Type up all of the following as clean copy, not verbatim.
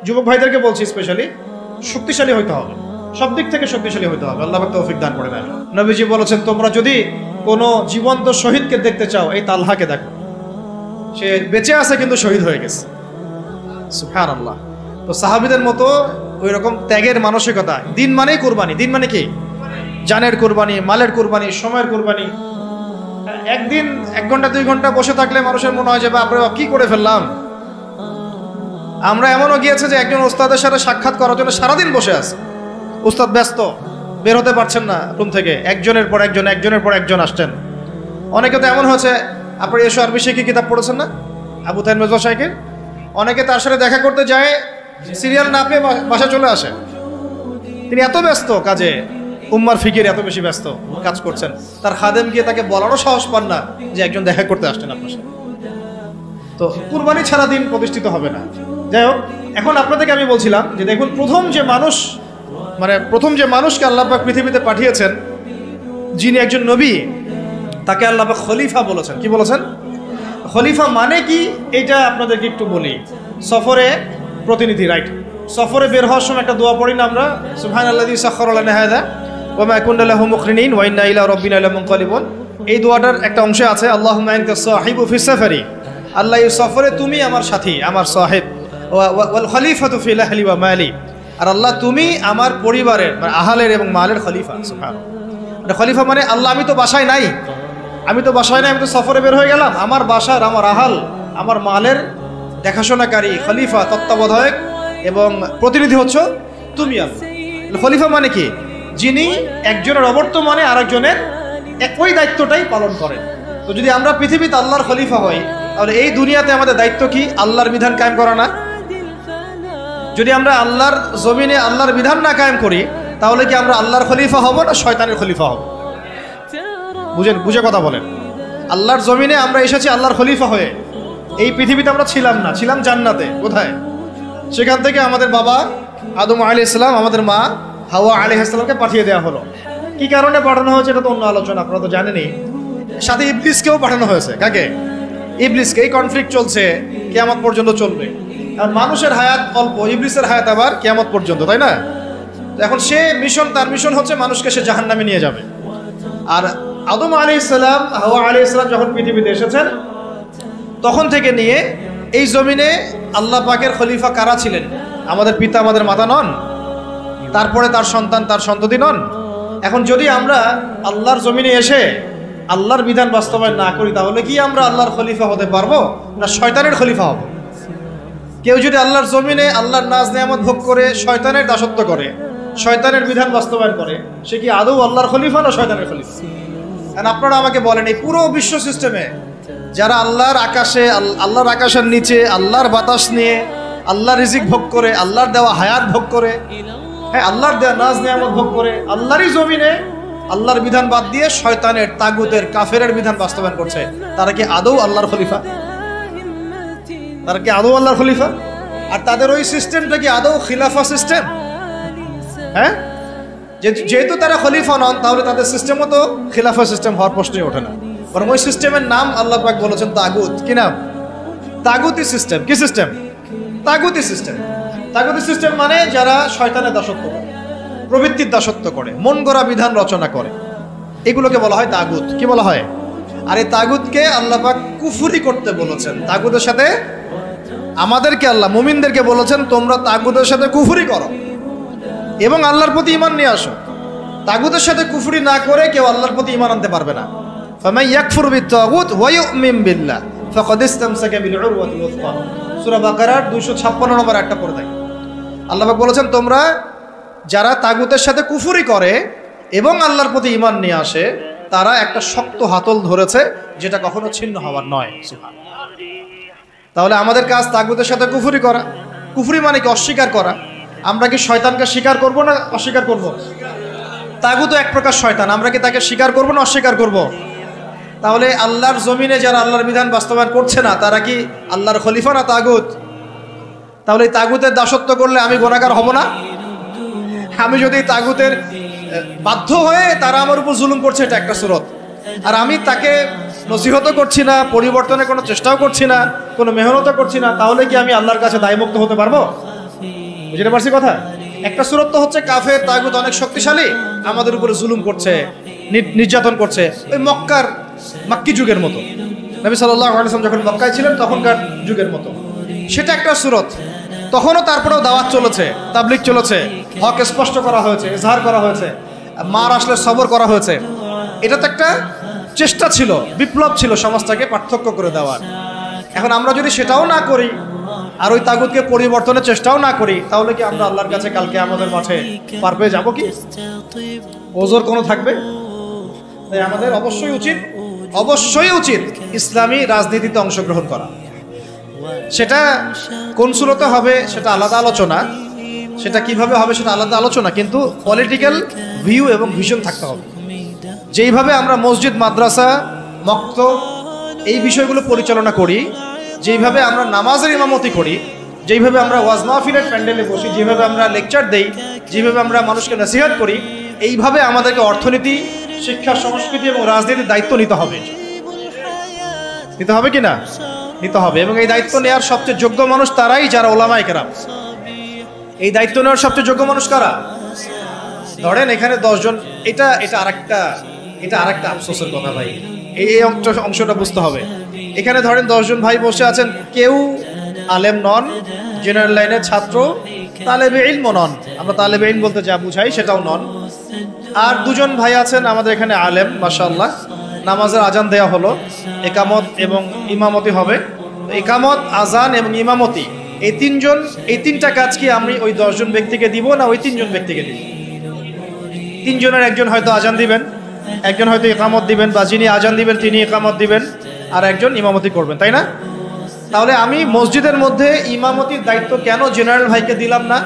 যুবক ভাইদেরকে বলছি স্পেশালি, শক্তিশালী হইতে হবে, সব দিক থেকে শক্তিশালী হইতে হবে। আল্লাহ পাক তৌফিক দান করেন। নবীজি বলেছেন, তোমরা যদি কোনো জীবন্ত শহীদকে দেখতে চাও, এই তালহাকে দেখো, সে বেঁচে আছে কিন্তু শহীদ হয়ে গেছে। সুবহানাল্লাহ। তো সাহাবীদের মতো ওই রকম ত্যাগের মানসিকতা। দিন মানেই কুরবানি। দিন মানে কি? জানের কুরবানি, মালের কুরবানি, সময়ের কুরবানি। একদিন 1 ঘন্টা 2 ঘন্টা বসে থাকলে মানুষের মনে হয় যে বাপরে বাপ কি করে ফেললাম। আমরা এমনও গিয়েছে যে একজন ওস্তাদের সাথে সাক্ষাৎ করার জন্য সারাদিন বসে আছে, ওস্তাদ ব্যস্ত, বের হতে পারছেন না রুম থেকে, একজনের পর একজন আসছেন। অনেকে তো এমন হয়েছে, আপনার এসো আরবি শিখি কিতাব পড়েছেন না আবু তাহের মেজবা সাহেবের, অনেকে তার সাথে দেখা করতে যায়, সিরিয়াল না পেয়ে বাসা চলে আসে। তিনি এত ব্যস্ত কাজে, উম্মার ফিকির এত বেশি ব্যস্ত কাজ করছেন, তার খাদেম গিয়ে তাকে বলারও সাহস পান না যে একজন দেখা করতে আসছেন আপনার সাথে। তো কুরবানি ছাড়া দিন প্রতিষ্ঠিত হবে না। যাই হোক, এখন আপনাদেরকে আমি বলছিলাম যে দেখুন, প্রথম যে মানুষকে আল্লাহ পাক পৃথিবীতে পাঠিয়েছেন, যিনি একজন নবী, তাকে আল্লাহ পাক খলিফা বলেছেন। কি বলেছেন? খলিফা মানে কি এটা আপনাদেরকে একটু বলি। সফরে প্রতিনিধি, রাইট? সফরে বের হওয়ার সময় একটা দোয়া পড়ি না আমরা, সুবহানাল্লাযী সাখখারা লানা হাযা ওয়া মা কুন্না লাহু মুকরিনিন ওয়া ইন্না ইলা রাব্বিনা লামুনকালিবুন। এই দোয়াটার একটা অংশ আছে, আল্লাহুম্মা আনতা সাহিবু ফিস সাফারি, আল্লাহ এই সফরে তুমি আমার সাথী, আমার সাহেব, ওয়াল খলিফাতু ফিল আহলি ওয়া মালি, আর আল্লাহ তুমি আমার পরিবারের মানে আহলের এবং মালের খলিফা। সুবহানাল্লাহ। খলিফা মানে আল্লাহ আমি তো বাসায় নাই, আমি তো সফরে বের হয়ে গেলাম, আমার বাসার, আমার আহাল, আমার মালের দেখাশোনাকারী খলিফা, তত্ত্বাবধায়ক এবং প্রতিনিধি হচ্ছ তুমি আল্লাহ। খলিফা মানে কি? যিনি একজনের অবর্তমানে আরেকজনের ওই দায়িত্বটাই পালন করেন। তো যদি আমরা পৃথিবীতে আল্লাহর খলিফা হই, তাহলে এই দুনিয়াতে আমাদের দায়িত্ব কি? আল্লাহর বিধান কায়েম করা না? যদি আমরা আল্লাহর জমিনে আল্লাহর বিধান না কায়েম করি, তাহলে কি আমরা আল্লাহর খলিফা হব না শয়তানের খলিফা হব? বুঝে কথা বলেন। আল্লাহর জমিনে আমরা এসেছি আল্লাহর খলিফা হয়ে। এই পৃথিবীতে আমরা ছিলাম না, ছিলাম জান্নাতে। কোথায়? সেখান থেকে আমাদের বাবা আদম আলাইহিস সালাম, আমাদের মা হাওয়া আলাইহিস সালামকে পাঠিয়ে দেওয়া হলো। কি কারণে পাঠানো হয়েছে এটা তো অন্য আলোচনা, আপনারা তো জানেনই। সাথে ইবলিসকেও পাঠানো হয়েছে। কাকে? ইবলিসকে। এই কনফ্লিক্ট চলছে, কিয়ামত পর্যন্ত চলবে। আর মানুষের হায়াত অল্প, ইবলিসের হায়াত আবার কিয়ামত পর্যন্ত, তাই না? এখন তার মিশন হচ্ছে মানুষকে সে জাহান্নামে নিয়ে যাবে। আর আদম আলাইহিস সালাম, হাওয়া আলাইহিস সালাম যখন পৃথিবীতে এসেছেন, তখন থেকে নিয়ে এই জমিনে আল্লাহ পাকের খলিফা কারা ছিলেন? আমাদের পিতা, আমাদের মাতা নন? তারপরে তার সন্তান, তার সন্ততি নন? এখন যদি আমরা আল্লাহর জমিনে এসে আল্লাহর বিধান বাস্তবায়ন না করি, তাহলে কি আমরা আল্লাহর খলিফা হতে পারবো না শয়তানের খলিফা হব? কেউ যদি আল্লাহর জমিনে আল্লাহর নাজ নেয়ামত ভোগ করে শয়তানের দাসত্ব করে, শয়তানের বিধান বাস্তবায়ন করে, সে কি আদৌ আল্লাহর খলিফা না শয়তানের খলিফা? আপনারা আমাকে বলেন, এই পুরো বিশ্ব সিস্টেমে যারা আল্লাহর আকাশের নিচে আল্লাহর বাতাস নিয়ে আল্লাহর রিজিক ভোগ করে, আল্লাহর দেওয়া হায়াত ভোগ করে, হ্যাঁ আল্লাহর দেওয়া নাজ নেয়ামত ভোগ করে, আল্লাহরই জমিনে আল্লাহর বিধান বাদ দিয়ে শয়তানের, তাগুতের, কাফেরের বিধান বাস্তবায়ন করছে, তারা কি আদৌ আল্লাহর খলিফা? আর তাদের ওই সিস্টেমটা কি আদৌ খিলাফা সিস্টেম? হ্যাঁ, যেহেতু তারা খলিফা নন, তাহলে তাদের সিস্টেমও তো খিলাফা সিস্টেম হওয়ার প্রশ্নই ওঠে না। বরং ওই সিস্টেমের নাম আল্লাহ পাক বলেছেন তাগুত। কি নাম? তাগুতি সিস্টেম। কি সিস্টেম? তাগুতি সিস্টেম। তাগুতি সিস্টেম মানে যারা শয়তানের দাসত্ব করে, প্রবৃত্তির দাসত্ব করে, মন গড়া বিধান রচনা করে, এগুলোকে বলা হয় তাগুত। কি বলা হয়? আর এই তাগুতকে আল্লাহ পাক কুফরি করতে বলেছেন। তাগুতের সাথে আমাদেরকে আল্লাহ, মুমিনদেরকে বলেছেন তোমরা তাগুতের সাথে কুফরি করো এবং আল্লাহর প্রতি ঈমান নিয়ে আসো। তাগুতের সাথে কুফরি না করে কেউ আল্লাহর প্রতি ঈমান আনতে পারবে না। ফামান ইয়াকফুর বিত-তাগুত ওয়া ইউমিন বিল্লাহ ফাকাদ ইসতামসাকা বিল উরওয়াতিল ওয়াসকা। সূরা বাকারার 256 নম্বর একটা পড়ে দেখো। আল্লাহ পাক বলেছেন তোমরা যারা তাগুতের সাথে কুফরি করে এবং আল্লাহর প্রতি ঈমান নিয়ে আসে, তারা একটা শক্ত হাতল ধরেছে যেটা কখনো ছিন্ন হওয়ার নয়। সুবহানাল্লাহ। তাহলে আমাদের কাজ তাগুতের সাথে কুফরি করা। কুফরি মানে কি? অস্বীকার করা। আমরা কি শয়তানকে স্বীকার করব না অস্বীকার করব? তাগুত এক প্রকার শয়তান, আমরা কি তাকে স্বীকার করব না অস্বীকার করব? তাহলে আল্লাহর জমিনে যারা আল্লাহর বিধান বাস্তবায়ন করছে না, তারা কি আল্লাহর খলিফা না তাগুত? তাহলে এই তাগুতের দাসত্ব করলে আমি গুনাহগার হব না? আমি যদি তাগুতের বাধ্য হয়ে তারা আমার উপর জুলুম করছে, এটা একটা সুরত, আর আমি তাকে নসিহতও করছি না, পরিবর্তনের কোনো চেষ্টাও করছি না, কোনো মেহনতও করছি না, তাহলে কি আমি আল্লাহর কাছে দায়মুক্ত হতে পারবো? বুঝতে পারছি কথা? একটা সূরত তো হচ্ছে কাফের তাগুত অনেক শক্তিশালী, আমাদের উপরে জুলুম করছে, নির্যাতন করছে, ওই মাক্কি যুগের মতো। নবী সাল্লাল্লাহু আলাইহি ওয়াসাল্লাম যখন মক্কায় ছিলেন তখনকার যুগের মতো, সেটা একটা সূরত। তখনও তারপরেও দাওয়াত চলেছে, তাবলীগ চলেছে, হক স্পষ্ট করা হয়েছে, ইজহার করা হয়েছে, মার আসলে সবর করা হয়েছে। এটা তো একটা চেষ্টা ছিল, বিপ্লব ছিল সমাজটাকে পার্থক্য করে দেওয়ার। এখন আমরা যদি সেটাও না করি আর ওই তাগুতকে পরিবর্তনের চেষ্টাও না করি, তাহলে কি আমরা আল্লাহর কাছে কালকে আমাদের মাঠে পার পেয়ে যাবো কি? ওজোর কোনো থাকবে? তাই আমাদের অবশ্যই উচিত ইসলামী রাজনীতিতে অংশগ্রহণ করা। সেটা কোন সূরতে হবে সেটা আলাদা আলোচনা, সেটা কিভাবে হবে সেটা আলাদা আলোচনা, কিন্তু পলিটিক্যাল ভিউ এবং ভিশন থাকতে হবে। যেইভাবে আমরা মসজিদ, মাদ্রাসা, মক্তব এই বিষয়গুলো পরিচালনা করি, যেইভাবে আমরা নামাজের ইমামতি করি, যেইভাবে আমরা ওয়াজ মাহফিলের প্যান্ডেলে বসি, যেভাবে আমরা লেকচার দেই, যেভাবে আমরা মানুষকে নসিহত করি, এইভাবে আমাদেরকে অর্থনীতি, শিক্ষা, সংস্কৃতি এবং রাজনীতির দায়িত্ব নিতে হবে কি না? নিতে হবে। এবং এই দায়িত্ব নেওয়ার সবচেয়ে যোগ্য মানুষ তারাই যারা ওলামায়ে কেরাম। এই দায়িত্ব নেওয়ার সবচেয়ে যোগ্য মানুষ কারা? ধরেন এখানে 10 জন, এটা আরেকটা আফসোসের কথা ভাই, এই অংশটা বুঝতে হবে। এখানে ধরেন 10 জন ভাই বসে আছেন, কেউ আলেম নন, জেনারেল লাইনের ছাত্র, তালেবে ইলম নন, আমরা তালেবে ইলম বলতে যা বুঝাই সেটাও নন। আর 2 জন ভাই আছেন আমাদের এখানে আলেম, মাশাআল্লাহ, নামাজের আজান দেওয়া হলো, একামত এবং ইমামতি হবে। একামত, আজান এবং ইমামতি এই 3টা কাজ কি আমি ওই 10 জন ব্যক্তিকে দিব না ওই 3 জন ব্যক্তিকে দিব? 3 জনের একজন হয়তো আজান দিবেন, একজন হয়তো ইকামত দিবেন, বা যিনি আজান দিবেন তিনি ইকামত দিবেন, আর একজন ইমামতি করবেন, তাই না? তাহলে আমি মসজিদের মধ্যে ইমামতির দায়িত্ব কেন জেনারেল ভাইকে দিলাম না,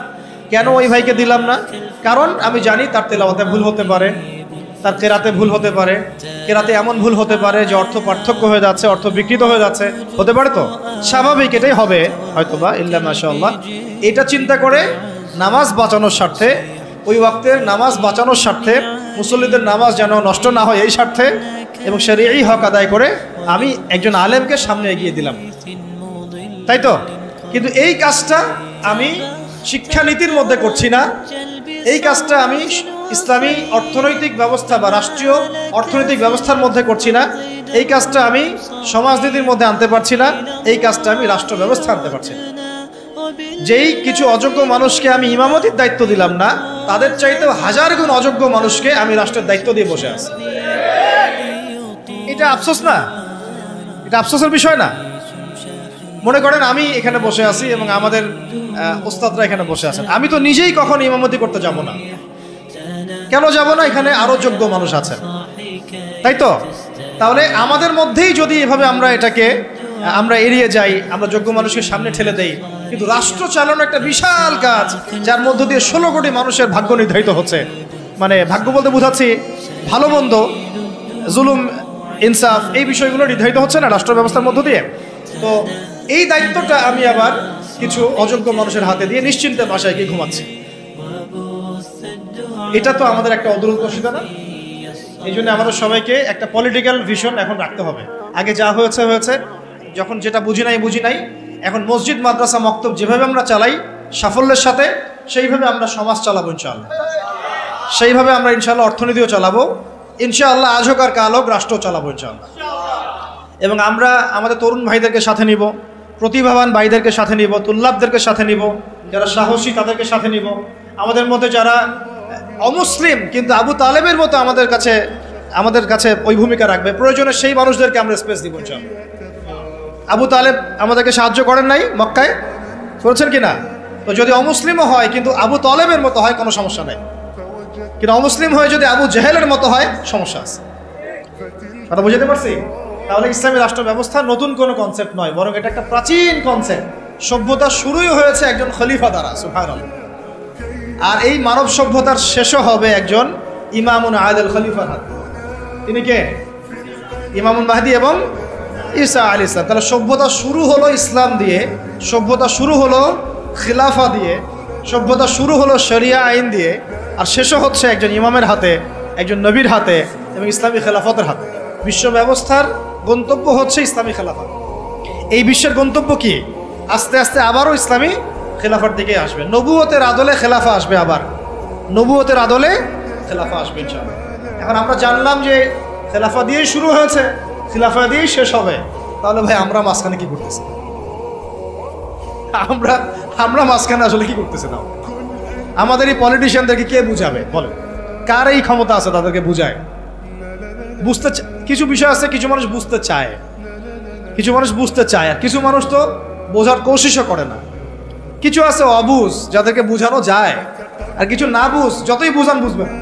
কেন ওই ভাইকে দিলাম না? কারণ আমি জানি তার তেলাওয়াতে ভুল হতে পারে, তার কেরাতে ভুল হতে পারে, কেরাতে এমন ভুল হতে পারে যে অর্থ পার্থক্য হয়ে যাচ্ছে, অর্থ বিকৃত হয়ে যাচ্ছে, হতে পারে। তো স্বাভাবিক, এটাই হবে হয়তোবা, ইল্লা মাশাআল্লাহ। এটা চিন্তা করে নামাজ বাঁচানোর স্বার্থে, ওই ওয়াক্তের নামাজ বাঁচানোর স্বার্থে, মুসল্লিদের নামাজ যেন নষ্ট না হয় এই স্বার্থে, এবং শরীয়ী হক আদায় করে আমি একজন আলেমকে সামনে এগিয়ে দিলাম, তাই তো? কিন্তু এই কাজটা আমি শিক্ষানীতির মধ্যে করছি না, এই কাজটা আমি ইসলামী অর্থনৈতিক ব্যবস্থা বা রাষ্ট্রীয় অর্থনৈতিক ব্যবস্থার মধ্যে করছি না, এই কাজটা আমি সমাজনীতির মধ্যে আনতে পারছি না, এই কাজটা আমি রাষ্ট্র ব্যবস্থা আনতে পারছি না। যেই কিছু অযোগ্য মানুষকে আমি ইমামতির দায়িত্ব দিলাম না, তাদের চাইতেও 1000 গুণ অযোগ্য মানুষকে আমি রাষ্ট্রের দায়িত্ব দিয়ে বসে আছি। এটা আফসোস না? এটা আফসোসের বিষয় না? মনে করেন আমি এখানে বসে আছি এবং আমাদের ওস্তাদরা এখানে বসে আছেন, আমি তো নিজেই কখনো ইমামতি করতে যাব না। কেন যাব না? এখানে আরো যোগ্য মানুষ আছেন, তাই তো? তাহলে আমাদের মধ্যেই যদি এভাবে আমরা এড়িয়ে যাই, আমরা যোগ্য মানুষকে সামনে ঠেলে দেই, কিন্তু রাষ্ট্র চালানো একটা বিশাল কাজ, যার মধ্য দিয়ে 16 কোটি মানুষের ভাগ্য নির্ধারিত হচ্ছে। মানে ভাগ্য বলতে বোঝাচ্ছি ভালো মন্দ, জুলুম, ইনসাফ, এই বিষয়গুলো নির্ধারিত হচ্ছে না রাষ্ট্র ব্যবস্থার মধ্য দিয়ে। তো এই দায়িত্বটা আমি আবার কিছু অযোগ্য মানুষের হাতে দিয়ে নিশ্চিন্তে বাসায় গিয়ে ঘুমাচ্ছি। এটা তো আমাদের একটা অদূরদর্শিতা না? এই জন্য আমাদের সবাইকে একটা পলিটিক্যাল ভিশন এখন রাখতে হবে। আগে যা হয়েছে, যখন যেটা বুঝি নাই, এখন মসজিদ, মাদ্রাসা, মক্তব যেভাবে আমরা চালাই সাফল্যের সাথে, সেইভাবে আমরা সমাজ চালাবো ইনশাআল্লাহ, সেইভাবে আমরা ইনশাআল্লাহ অর্থনীতিও চালাবো ইনশাআল্লাহ, আজ হোক আর কাল হোক রাষ্ট্র চালাবো ইনশাআল্লাহ। এবং আমরা আমাদের তরুণ ভাইদেরকে সাথে নিব, প্রতিভাবান ভাইদেরকে সাথে নিব, তুল্লাবদেরকে সাথে নিব, যারা সাহসী তাদেরকে সাথে নিব। আমাদের মধ্যে যারা অমুসলিম কিন্তু আবু তালেবের মতো আমাদের কাছে ওই ভূমিকা রাখবে, প্রয়োজনে সেই মানুষদেরকে আমরা স্পেস দিব ইনশাআল্লাহ। আবু তালেব আমাদেরকে সাহায্য করেন নাই মক্কায়, করেছেন কিনা? তো যদি অমুসলিমও হয় কিন্তু আবু তালেবের মতো হয়, কোনো সমস্যা নেই। কিন্তু অমুসলিম হয়ে যদি আবু জেহেলের মতো হয়, সমস্যা আছে। কথা বুঝতে পারছি? তাহলে ইসলামী রাষ্ট্র ব্যবস্থা নতুন কোনো কনসেপ্ট নয়, বরং এটা একটা প্রাচীন কনসেপ্ট। সভ্যতা শুরুই হয়েছে একজন খলিফা দ্বারা, সুবহানাল্লাহ। আর এই মানব সভ্যতার শেষও হবে একজন ইমামুন আদিল খলিফার হাতে। তিনি কে? ইমামুল মাহদি এবং ঈসা আলাইহিস সালাম। তাহলে সভ্যতা শুরু হলো ইসলাম দিয়ে, সভ্যতা শুরু হলো খিলাফা দিয়ে, সভ্যতা শুরু হলো শরিয়া আইন দিয়ে, আর শেষও হচ্ছে একজন ইমামের হাতে, একজন নবীর হাতে এবং ইসলামী খেলাফতের হাতে। বিশ্ব ব্যবস্থার গন্তব্য হচ্ছে ইসলামী খেলাফত। এই বিশ্বের গন্তব্য কি? আস্তে আস্তে আবারও ইসলামী খেলাফার দিকে আসবে। নবুয়তের আদলে খেলাফা আসবে, আবার নবুয়তের আদলে খেলাফা আসবে ইনশাআল্লাহ। এখন আমরা জানলাম যে খেলাফা দিয়েই শুরু হয়েছে, খেলাফা দিয়েই শেষ হবে, তাহলে ভাই আমরা মাঝখানে কি করতেছি? আমরা মাঝখানে আসলে কি করতেছি না? আমাদের এই পলিটিশিয়ানদেরকে কে বুঝাবে বলে? কার এই ক্ষমতা আছে তাদেরকে বুঝায়? বুঝতে কিছু বিষয় আছে, কিছু মানুষ বুঝতে চায়, কিছু মানুষ বুঝতে চায়, আর কিছু মানুষ তো বোঝার কোশিশও করে না। কিছু আছে অবুঝ, যাদেরকে বুঝানো যায়, আর কিছু না বুঝ, যতই বুঝান বুঝবে না।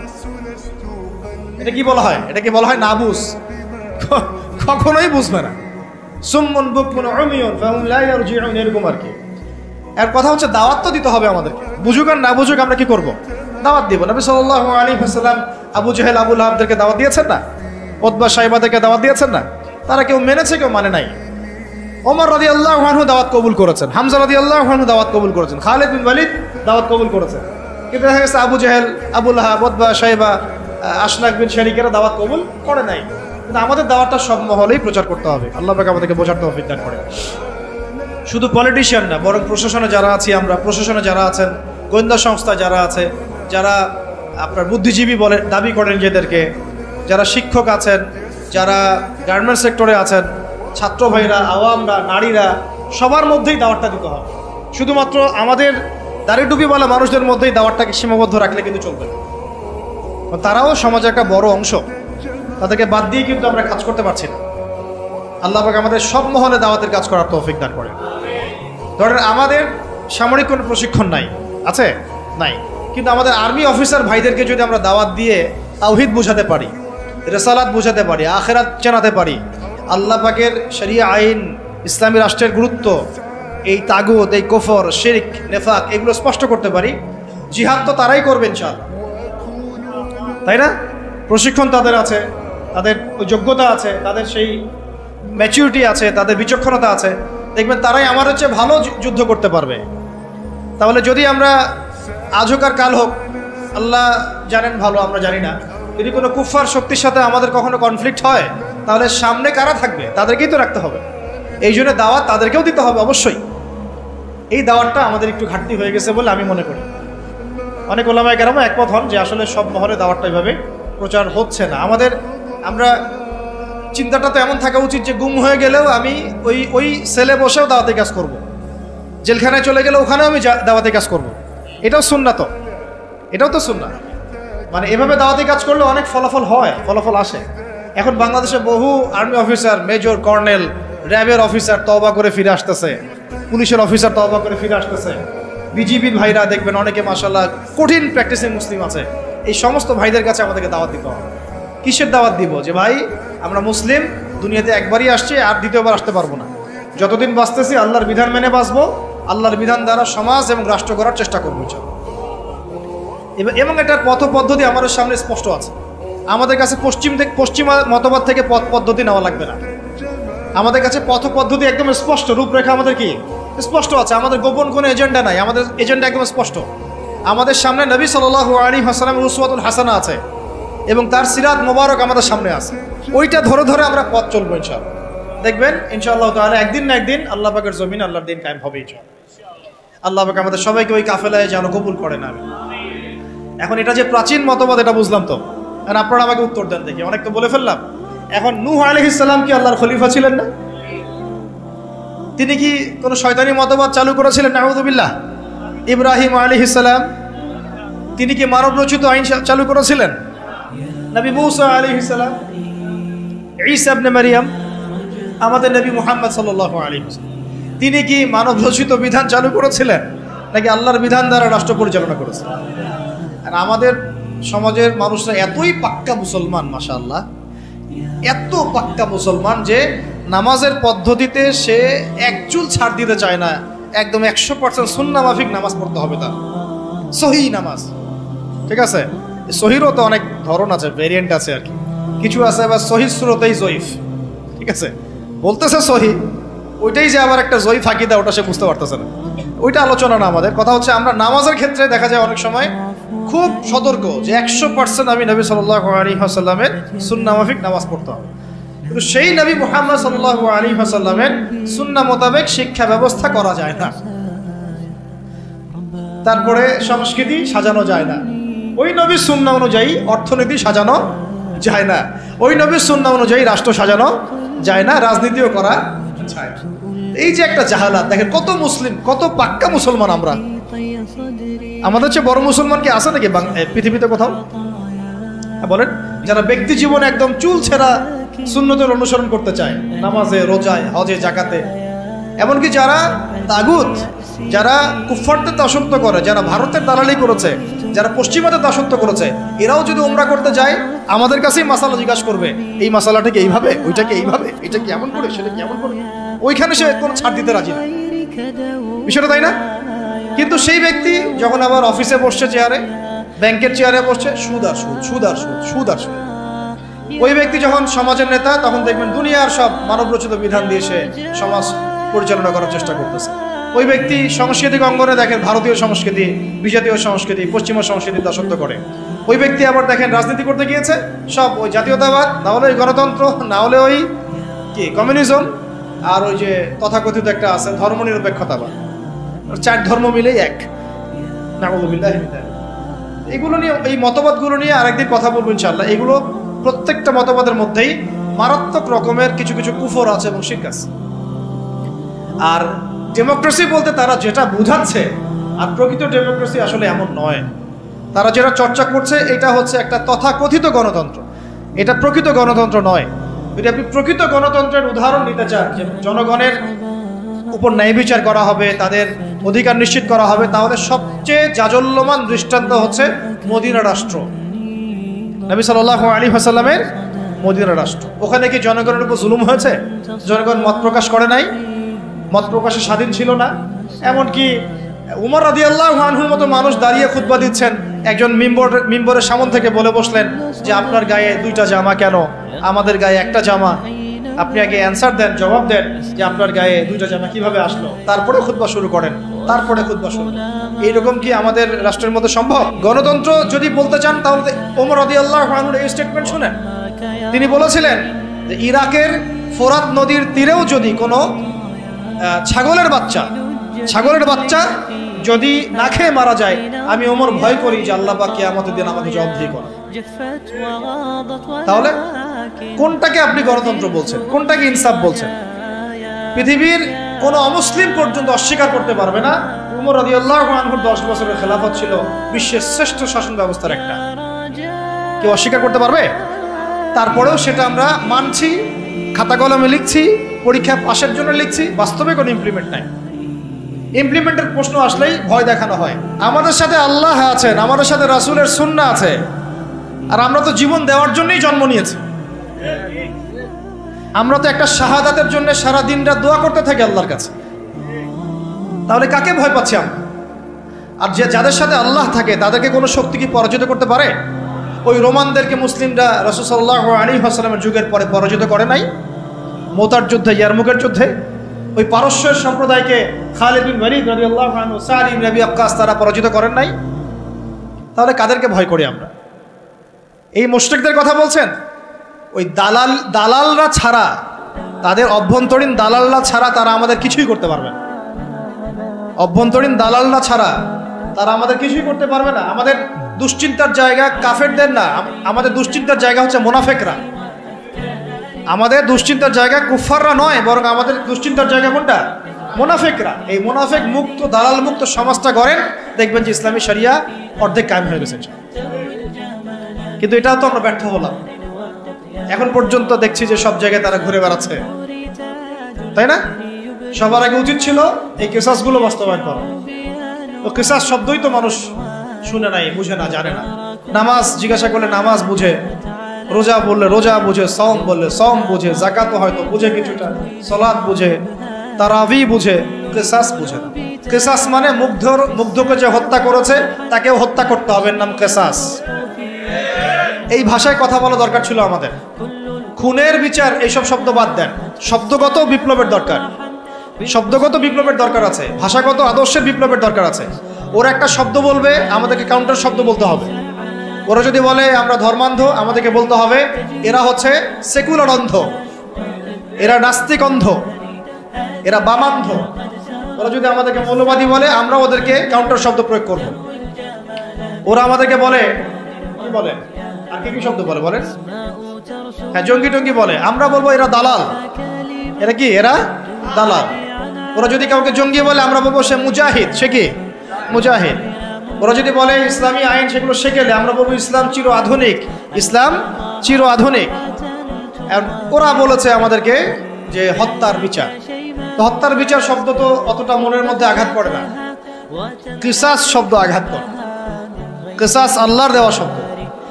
এটা কি বলা হয়? এটাকে বলা হয় না বুঝ, কখনোই বুঝবে না। সুম্মুন বুকমুন উমিয়ুন ফাহুম লা ইয়ারজিউন, এরকম আর কি। এর কথা হচ্ছে দাওয়াত তো দিতে হবে আমাদেরকে, বুঝুক আর না বুঝুক আমরা কি করব? দাওয়াত দিব। নবী সাল্লাল্লাহু আলাইহি ওয়াসাল্লাম আবু জেহেল আবু লাহাবদেরকে দাওয়াত দিয়েছেন না? উতবা সাইবাদেরকে দাওয়াত দিয়েছেন না? তারা কেউ মেনেছে, কেউ মানে নাই। ওমর রাদিয়াল্লাহু আনহু দাওয়াত কবুল করেছেন, হামজা রাদিয়াল্লাহু আনহু দাওয়াত কবুল করেছেন, খালিদ বিন ওয়ালিদ দাওয়াত কবুল করেছেন। কিন্তু দেখা গেছে আবু জেহেল, আবু লাহাব, উতবা সাইবা, আশনাক বিন শারিকেরা দাওয়াত কবুল করে নাই। কিন্তু আমাদের দাওয়াতটা সব মহলেই প্রচার করতে হবে। আল্লাহ পাক আমাদেরকে বোঝার তৌফিক দান করেন। শুধু পলিটিশিয়ান না, বরং প্রশাসনে যারা আছি আমরা, প্রশাসনে যারা আছেন, গোয়েন্দা সংস্থা যারা আছে, যারা আপনার বুদ্ধিজীবী বলে দাবি করেন নিজেদেরকে, যারা শিক্ষক আছেন, যারা গার্মেন্টস সেক্টরে আছেন, ছাত্র ভাইরা, আওয়ামরা, নারীরা, সবার মধ্যেই দাওয়াতটা দিতে হবে। শুধুমাত্র আমাদের দাড়ি টুপিওয়ালা মানুষদের মধ্যেই দাওয়াতটাকে সীমাবদ্ধ রাখলে কিন্তু চলবে না। তারাও সমাজে একটা বড় অংশ, তাদেরকে বাদ দিয়ে কিন্তু আমরা কাজ করতে পারছি না। আল্লাহ পাক আমাদের সব মহলে দাওয়াতের কাজ করার তৌফিক দান করেন। ধরেন আমাদের সামরিক কোনো প্রশিক্ষণ নাই, আছে নাই, কিন্তু আমাদের আর্মি অফিসার ভাইদেরকে যদি আমরা দাওয়াত দিয়ে তাওহীদ বোঝাতে পারি, রিসালাত বোঝাতে পারি, আখিরাত জানাতে পারি, আল্লাহ পাকের শরিয়া আইন, ইসলামী রাষ্ট্রের গুরুত্ব, এই তাগুত, এই কুফর, শিরক, নেফাক, এগুলো স্পষ্ট করতে পারি, জিহাদ তো তারাই করবে ইনশাআল্লাহ, তাই না? প্রশিক্ষণ তাদের আছে, তাদের যোগ্যতা আছে, তাদের সেই ম্যাচুরিটি আছে, তাদের বিচক্ষণতা আছে, দেখবেন তারাই আমাদের চেয়ে ভালো যুদ্ধ করতে পারবে। তাহলে যদি আমরা আজ হোক আর কাল হোক, আল্লাহ জানেন ভালো, আমরা জানি না, যদি কোনো কুফার শক্তির সাথে আমাদের কখনো কনফ্লিক্ট হয়, তাহলে সামনে কারা থাকবে? তাদেরকেই তো রাখতে হবে। এই জন্য দাওয়াত তাদেরকেও দিতে হবে অবশ্যই। এই দাওয়াতটা আমাদের একটু ঘাটতি হয়ে গেছে বলে আমি মনে করি। অনেক ওলামায়ে কেরাম একমত হন যে আসলে সব মহলে দাওয়াতটা এইভাবে প্রচার হচ্ছে না। আমরা চিন্তাটা তো এমন থাকা উচিত যে গুম হয়ে গেলেও আমি ওই সেলে বসেও দাওয়াতে কাজ করব, জেলখানায় চলে গেলে ওখানেও আমি দাওয়াতে কাজ করব। এটাও সুন্নাহ, তো এটাও তো সুন্নাহ। মানে এভাবে দাওয়াতি কাজ করলে অনেক ফলাফল হয়, ফলাফল আসে। এখন বাংলাদেশে বহু আর্মি অফিসার, মেজর, কর্নেল, র্যাবের অফিসার তওবা করে ফিরে আসতেছে, পুলিশের অফিসার তওবা করে ফিরে আসতেছে, বিজিবির ভাইরা দেখবেন অনেকে মাশাআল্লাহ কঠিন প্র্যাকটিসিং মুসলিম আছে। এই সমস্ত ভাইদের কাছে আমাদেরকে দাওয়াত দিতে হবে। কিসের দাওয়াত দিব? যে ভাই আমরা মুসলিম, দুনিয়াতে একবারই আসছি, আর দ্বিতীয়বার আসতে পারবো না। যতদিন বাঁচতেছি আল্লাহর বিধান মেনে বাঁচবো, আল্লাহর বিধান দ্বারা সমাজ এবং রাষ্ট্র গড়ার চেষ্টা করবো এবং এটার পথ পদ্ধতি আমাদের সামনে স্পষ্ট আছে। আমাদের কাছে পশ্চিমা মতবাদ থেকে পথ পদ্ধতি নেওয়া লাগবে না। আমাদের কাছে পথ পদ্ধতি একদম স্পষ্ট, রূপরেখা আমাদের কি স্পষ্ট আছে। আমাদের গোপন কোনো এজেন্ডা নাই, আমাদের এজেন্ডা একদম স্পষ্ট। আমাদের সামনে নবী সাল্লাল্লাহু আলাইহি ওয়াসাল্লামের উসওয়াতুল হাসানা আছে এবং তার সিরাত মোবারক আমাদের সামনে আছে। ওইটা ধরে ধরে আমরা পথ চলবো ইনশাআল্লাহ। দেখবেন ইনশাআল্লাহ তাআলা একদিন না একদিন আল্লাহ পাকের জমিন, আল্লাহর দিন কায়েম হবে ইনশাআল্লাহ। আল্লাহ পাক আমাদের সবাইকে ওই কাফেলায় যেন কবুল করেন। আমি এখন এটা যে প্রাচীন মতবাদ এটা বুঝলাম, তো আর আপনারা আমাকে উত্তর দেন দেখি। অনেক তো বলে ফেললাম। এখন নূহ আলাইহিস সালাম কি আল্লাহর খলিফা ছিলেন না? তিনি কি কোনো শয়তানি মতবাদ চালু করেছিলেন? নাউযুবিল্লাহ। ইব্রাহিম আলাইহিস সালাম তিনি কি মানব রচিত আইন চালু করেছিলেন? নবী মূসা আলাইহিস সালাম, ঈসা ইবনে মারইয়াম, আমাদের নবী মুহাম্মদ সাল্লাল্লাহু আলাইহি ওয়াসাল্লাম, তিনি কি মানব রচিত বিধান চালু করেছিলেন নাকি আল্লাহর বিধান দ্বারা রাষ্ট্র পরিচালনা করেছিলেন? আর আমাদের সমাজের মানুষরা এতই পাক্কা মুসলমান, মাশাআল্লাহ, এত পাক্কা মুসলমান যে নামাজের পদ্ধতিতে সে এক চুল ছাড় দিতে চায় না। একদম 100% সুন্নাহ মাফিক নামাজ পড়তে হবে তার, সহিহ নামাজ। ঠিক আছে, সহিরও তো অনেক ধরন আছে, ভেরিয়েন্ট আছে আর কি। কিছু আছে আবার সহিহ সুরতেই জয়ীফ। ঠিক আছে, বলতেছে সহিহ, ওইটাই যে আবার একটা জয়ীফ আকীদা, ওটা সে বুঝতে পারতেছে না। ওইটা আলোচনা না আমাদের। কথা হচ্ছে আমরা নামাজের ক্ষেত্রে দেখা যায় অনেক সময় খুব সতর্ক যে 100% আমি নবী সাল্লাল্লাহু আলাইহি ওয়াসাল্লামের সুন্নাহ মাফিক নামাজ পড়তে হবে। কিন্তু সেই নবী মুহাম্মদ সাল্লাল্লাহু আলাইহি ওয়াসাল্লামের সুন্নাহ মোতাবেক শিক্ষা ব্যবস্থা করা যায় না। তারপরে সংস্কৃতি সাজানো যায় না, ওই নবীর সুন্নাহ অনুযায়ী অর্থনীতি সাজানো যায় না, ওই নবীর সুন্নাহ অনুযায়ী রাষ্ট্র সাজানো যায় না, রাজনীতিও করা যায় না। এই যে একটা জাহালাত, দেখেন কত মুসলিম, কত পাক্কা মুসলমান আমরা। আমাদের চেয়ে বড় মুসলমান কি আছে নাকি পৃথিবীতে কোথাও? বলেন, যারা ব্যক্তি জীবনে একদম চুল ছেঁড়া সুন্নতের অনুসরণ করতে চায়, নামাজে, রোজায়, হজে, জাকাতে, এমনকি যারা তাগুত, যারা কুফফারদের দাসত্ব করে, যারা ভারতের দালালি করেছে, যারা পশ্চিমাদের দাসত্ব করেছে, এরাও যদি উমরা করতে যায় আমাদের কাছেই মাসালা জিজ্ঞাসা করবে, এই মাসালাটা কি এইভাবে, ওইটাকে এইভাবে, এটা কি এমন করে, সেটা কি এমন করে, ওইখানে সে কোনো ছাড় দিতে রাজি না। বিষয়টা তাই না? কিন্তু সেই ব্যক্তি যখন আবার অফিসে বসছে, চেয়ারে, ব্যাংকের চেয়ারে বসছে, সুদ আর সুদ, সুদ আর সুদ, সুদ আর সুদ। ওই ব্যক্তি যখন সমাজের নেতা, তখন দেখবেন দুনিয়ার সব মানবরচিত বিধান দিয়ে সে সমাজ পরিচালনা করার চেষ্টা করতেছে। ওই ব্যক্তি সাংস্কৃতিক অঙ্গনে দেখেন ভারতীয় সংস্কৃতি, বিজাতীয় সংস্কৃতি, পশ্চিমা সংস্কৃতির দাসত্ব করে। ওই ব্যক্তি আবার দেখেন রাজনীতি করতে গিয়েছে, সব ওই জাতীয়তাবাদ, না হলে ওই গণতন্ত্র, না হলে ওই কি কমিউনিজম, আর ওই যে তথাকথিত একটা আছে ধর্মনিরপেক্ষতাবাদ, 4 ধর্ম মিলেই এক। এগুলো নিয়ে, এই মতবাদগুলো নিয়ে আরেকদিন কথা বলবো ইনশাআল্লাহ। এগুলো প্রত্যেকটা মতবাদের মধ্যেই মারাত্মক রকমের কিছু কিছু কুফর আছে এবং শিরক আছে। আর ডেমোক্রেসি বলতে তারা যেটা বুঝাচ্ছে, আর প্রকৃত ডেমোক্রেসি আসলে এমন নয়। তারা যেটা চর্চা করছে এটা হচ্ছে একটা তথাকথিত গণতন্ত্র, এটা প্রকৃত গণতন্ত্র নয়। যদি আপনি প্রকৃত গণতন্ত্রের উদাহরণ নিতে চান, যে জনগণের উপর ন্যায় বিচার করা হবে, তাদের অধিকার নিশ্চিত করা হবে, তাহলে সবচেয়ে জাজল্যমান দৃষ্টান্ত হচ্ছে মদিনা রাষ্ট্র, নবী সাল্লাল্লাহু আলাইহি ওয়াসাল্লামের মদিনা রাষ্ট্র। ওখানে কি জনগণের উপর জুলুম হয়েছে? জনগণ মত প্রকাশ করে নাই, মত প্রকাশে স্বাধীন ছিল না। এমনকি উমর রাদিয়াল্লাহু আনহুর মতো মানুষ দাঁড়িয়ে খুতবা দিচ্ছেন, একজন মিম্বরের সামনে থেকে বলে বসলেন যে আপনার গায়ে 2টা জামা কেন, আমাদের গায়ে একটা জামা। আপনি আগে অ্যান্সার দেন, জবাব দেন যে আপনার গায়ে 2টা জামা কিভাবে আসলো, তারপরে খুতবা শুরু করেন, তারপরে খুতবা শুরু। এইরকম কি আমাদের রাষ্ট্রের মধ্যে সম্ভব? গণতন্ত্র যদি বলতে চান তাহলে ওমর রাদিয়াল্লাহু আনহুর এই স্টেটমেন্ট শুনেন। তিনি বলেছিলেন যে ইরাকের ফোরাত নদীর তীরেও যদি কোনো ছাগলের বাচ্চা যদি না খেয়ে মারা যায়, আমি ওমর ভয় করি যে আল্লাহ পাক কিয়ামতের দিন আমাকে জবাবদিহি করবে। তাহলে কোনটাকে আপনি গণতন্ত্র বলছেন, কোনটাকে ইনসাফ বলছেন? পৃথিবীর কোন অমুসলিম পর্যন্ত অস্বীকার করতে পারবে না উমর রাদিয়াল্লাহু আনহুর 10 বছরের খেলাফত ছিল বিশ্বের শ্রেষ্ঠ শাসন ব্যবস্থার একটা। কেউ অস্বীকার করতে পারবে? তারপরেও সেটা আমরা মানছি, খাতা কলমে লিখছি, পরীক্ষা পাশের জন্য লিখছি, বাস্তবে কোনো ইমপ্লিমেন্ট নাই। ইমপ্লিমেন্টের প্রশ্ন আসলেই ভয় দেখানো হয়। আমাদের সাথে আল্লাহ আছেন, আমাদের সাথে রাসূলের সুন্নাহ আছে, আর আমরা তো জীবন দেওয়ার জন্যই জন্ম নিয়েছি। আমরা তো একটা শাহাদাতের জন্য সারা দিন রাত দোয়া করতে থাকি আল্লাহর কাছে। তাহলে কাকে ভয় পাচ্ছি আমরা? আর যাদের সাথে আল্লাহ থাকে তাদেরকে কোনো শক্তি কি পরাজিত করতে পারে? ওই রোমানদেরকে মুসলিমরা রাসূল সাল্লাল্লাহু আলাইহি ওয়াসাল্লামের যুগের পরে পরাজিত করে নাই? মোতার যুদ্ধে, ইয়ারমুকের যুদ্ধে ওই পারস্যের সম্প্রদায়কে খালিদ বিন ওয়ালিদ রাদিয়াল্লাহু আনহু, সাদ ইবনে আবি ওয়াক্কাস তারা পরাজিত করেন নাই? তাহলে কাদেরকে ভয় করি আমরা? এই মুশরিকদের কথা বলছেন? ওই দালালরা ছাড়া, তাদের অভ্যন্তরীণ দালালরা ছাড়া তারা আমাদের কিছুই করতে পারবে না। অভ্যন্তরীণ দালালরা ছাড়া তারা আমাদের কিছুই করতে পারবে না। আমাদের দুশ্চিন্তার জায়গা কাফেরদের না, আমাদের দুশ্চিন্তার জায়গা হচ্ছে মুনাফিকরা। আমাদের দুশ্চিন্তার জায়গা কুফাররা নয়, বরং আমাদের দুশ্চিন্তার জায়গা কোনটা? মুনাফিকরা। এই মুনাফিক মুক্ত, দালাল মুক্ত সমাজটা গড়েন, দেখবেন যে ইসলামী শরিয়া অর্ধেক কায়েম হয়ে গেছে। কিন্তু এটাও তো আমরা ব্যর্থ হলাম। এখন পর্যন্ত দেখছি যে সব জায়গায় তারা ঘুরে বেড়াচ্ছে, তাই না? সবার আগে উচিত ছিল এই কিসাসগুলো বাস্তবায়ন করা। তো কিসাস শব্দই তো মানুষ শুনে নাই, বুঝে না, জানে না। নামাজ জিজ্ঞাসা করলে নামাজ বুঝে, রোজা বললে রোজা বুঝে, সওম বললে সওম বুঝে, যাকাত হয়তো বুঝে কিছুটা, সালাত বুঝে, তারাবি বুঝে, কিসাস বুঝে না। কিসাস মানে মুগ্ধকে যে হত্যা করেছে তাকেও হত্যা করতে হবে, নাম কিসাস। এই ভাষায় কথা বলা দরকার ছিল আমাদের। খুনের বিচার এইসব শব্দ বাদ দেন, শব্দগত বিপ্লবের দরকার, শব্দগত বিপ্লবের দরকার আছে, ভাষাগত আদর্শের বিপ্লবের দরকার আছে। ওরা একটা শব্দ বলবে, আমাদেরকে কাউন্টার শব্দ বলতে হবে। ওরা যদি বলে আমরা ধর্মান্ধ, আমাদেরকে বলতে হবে এরা হচ্ছে সেকুলার অন্ধ, এরা নাস্তিক অন্ধ, এরা বামান্ধ। ওরা যদি আমাদেরকে মৌলবাদী বলে, আমরা ওদেরকে কাউন্টার শব্দ প্রয়োগ করব। ওরা আমাদেরকে বলে কি বলে, আর কি কি শব্দ বলে বলেন? হ্যাঁ, জঙ্গি টঙ্গি বলে, আমরা বলবো এরা দালাল। এরা কি? এরা দালাল। ওরা যদি কাউকে জঙ্গি বলে, আমরা বলবো সে মুজাহিদ। সে কি? মুজাহিদ। ওরা যদি বলে ইসলামী আইন সেগুলো শেখেলে, আমরা বলবো ইসলাম চির আধুনিক, ইসলাম চির আধুনিক। ওরা বলেছে আমাদেরকে যে হত্যার বিচার, তো হত্যার বিচার শব্দ তো অতটা মনের মধ্যে আঘাত করে না। কিসাস শব্দ আঘাত করে। কিসাস আল্লাহর দেওয়া শব্দ।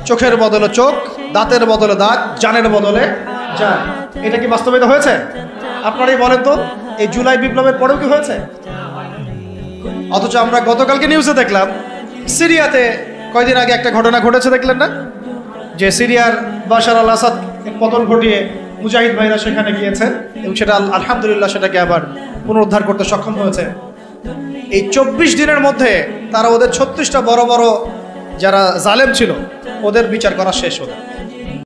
চোখের বদলে চোখ, দাঁতের বদলে দাঁত, জানের বদলে জান। এটা কি বাস্তবায়িত হয়েছে? আপনারাই বলেন তো, এই জুলাই বিপ্লবের পরেও কি হয়েছে? অথচ আমরা গতকালকে নিউজে দেখলাম সিরিয়াতে কয়দিন আগে একটা ঘটনা ঘটেছে, দেখলেন না? যে সিরিয়ার বাশার আল আসাদ পতন ঘটিয়ে মুজাহিদ ভাইরা সেখানে গিয়েছেন এবং সেটা আলহামদুলিল্লাহ সেটাকে আবার পুনরুদ্ধার করতে সক্ষম হয়েছে। এই 24 দিনের মধ্যে তারা ওদের 36টা বড় বড় যারা জালেম ছিল ওদের বিচার করা শেষ হলো।